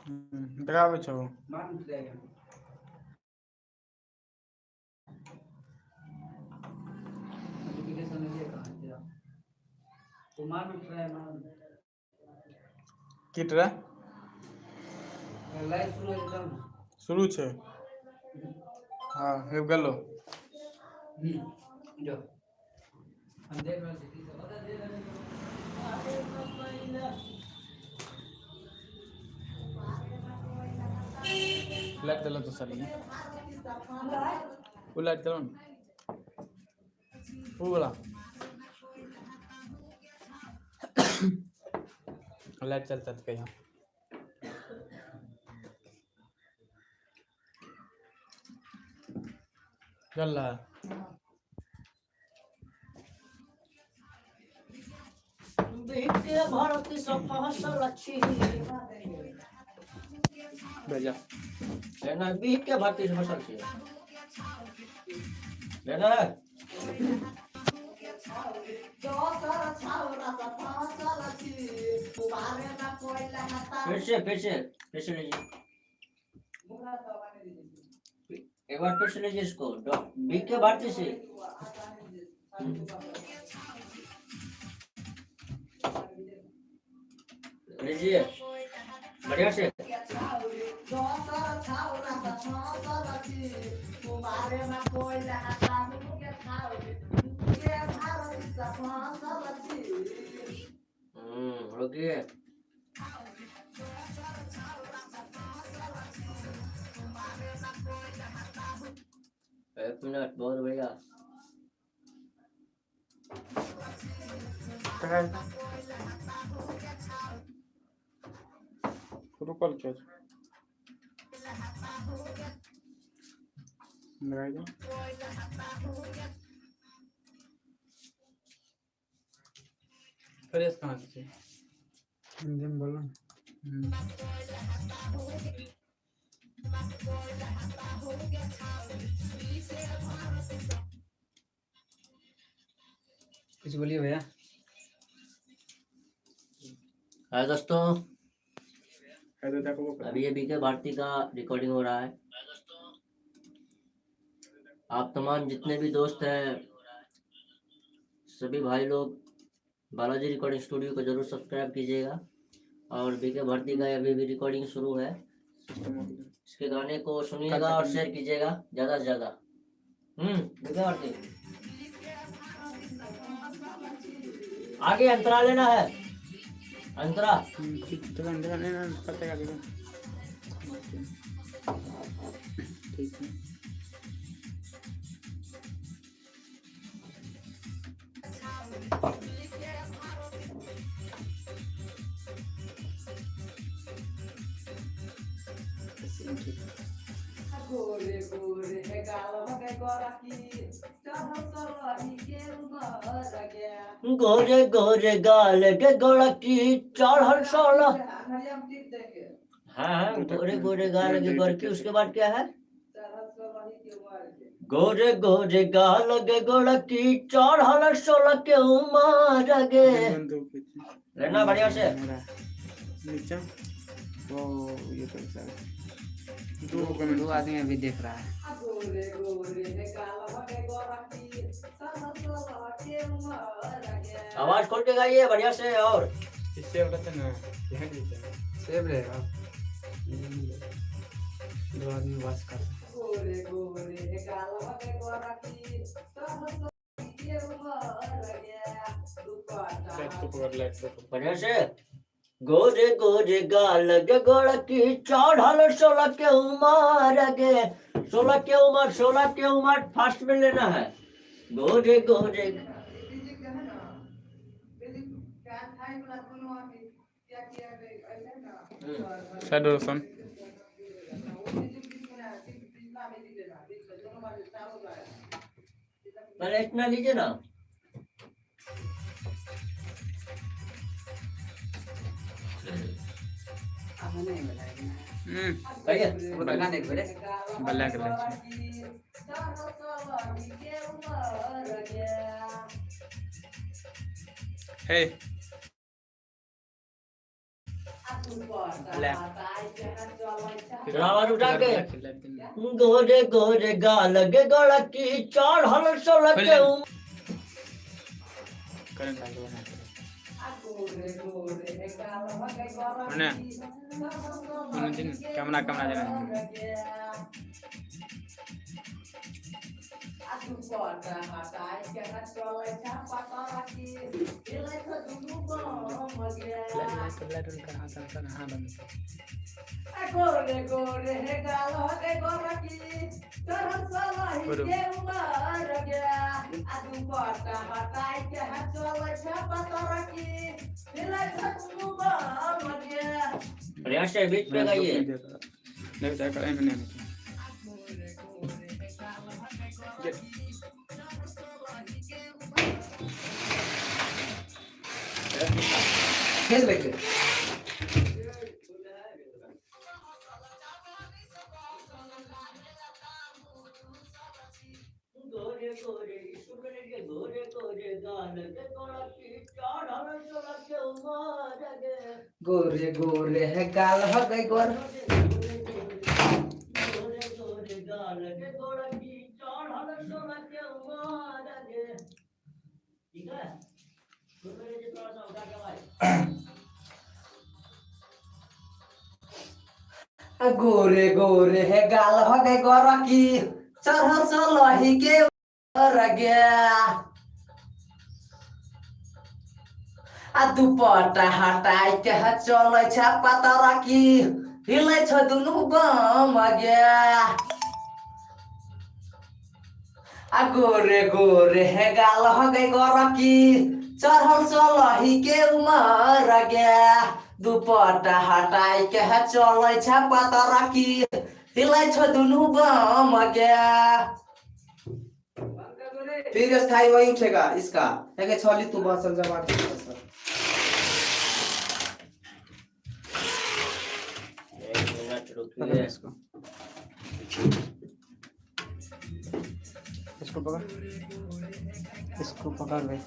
लगावे छो किटरा शुरू छे हाँ हे गलो जो हम देख रहे लाइट चला तो साली वो लाइट चलो वो वाला लाइट चलता था यहाँ चल रहा है भारत की सफल अच्छी भेजा लेना बीट के भारतीय फसल से लेना है फिर से लीजिए एक बार फिर से लीजिए इसको बीट के भारतीय से लीजिए बढ़िया से रुकिए एक मिनट बहुत बढ़िया रुपल के लगाई दो फ्रेश कहाँ से हिंदी में बोलो कुछ बोलिए भैया हाय दोस्तों अभी ये बीके भारती का रिकॉर्डिंग हो रहा है आप तमाम जितने भी दोस्त हैं सभी भाई लोग बालाजी रिकॉर्डिंग स्टूडियो को जरूर सब्सक्राइब कीजिएगा और बीके भारती का अभी भी रिकॉर्डिंग शुरू है इसके गाने को सुनिएगा और शेयर कीजिएगा ज्यादा से ज्यादा बीके भारती आगे अंतरा लेना है अंतरा ठीक है गोरे गोरे गाल भगे गोरकी गोरे गोरे गाल के गोरकी चढ़ल सोला हाँ गोरे गोरे गाल के गोरकी उसके बाद क्या है गोरे गोरे गाल के गोरकी चढ़ल सोला के उमर गे लेना बढ़िया से नीचे वो ये कैसा दो आदमी अभी देख रहा है आवाज खोल के गाइए बढ़िया से और इससे बताते ना सेव रहेगा दो आदमी बात कर बढ़िया से गोरे गोरे गाल गे गोरकी चढ़ल सोलह के उमर गे सोलह के उमर फास्ट में लेना है गोरे गोरे शेडोसन पहले इतना लीजिए ना ब्लैक हे ले आवाज उठा के गोरे गोरे गाल गे गला की चढ़ल सोलके करें ताकि बना मने दिन कैमरा देना गोरे गोरे गाल के गोरकी तरह सलाही के उमर गया आदू पटा हटाई के चल छपा तरकी दिले छनु बम गया रियाज से बीच पे गाइए नहीं तो कर नहीं खेल लेके गोरे गोरे सुगने के गोरे गोरे गाल के गला की चढ़ल सोलके उमर गे गोरे गोरे है गाल हो गई गोर गोरे गोरे गाल के गला की चढ़ल सोलके उमर गे ठीक है सुगने जी थोड़ा सा उठा के भाई गोरे गोरे है गाल हो गई गोरकी चढ़ल सलाही के उमर गया आ दुपट्टा हटाई के चल छपा तरकी हिले छ दुनु बम गया आ गोरे गोरे है गाल हो गई गोरकी चढ़ल सलाही के उमर गया दुपट्टा हटाई के चल छपा तरकी हिले छ दुनु बम गया फिर स्थायी वही उठेगा इसका है कि छोली तू बसल जमा के बसल एक मिनट पकड़ रुकिए इसको पकड़ भाई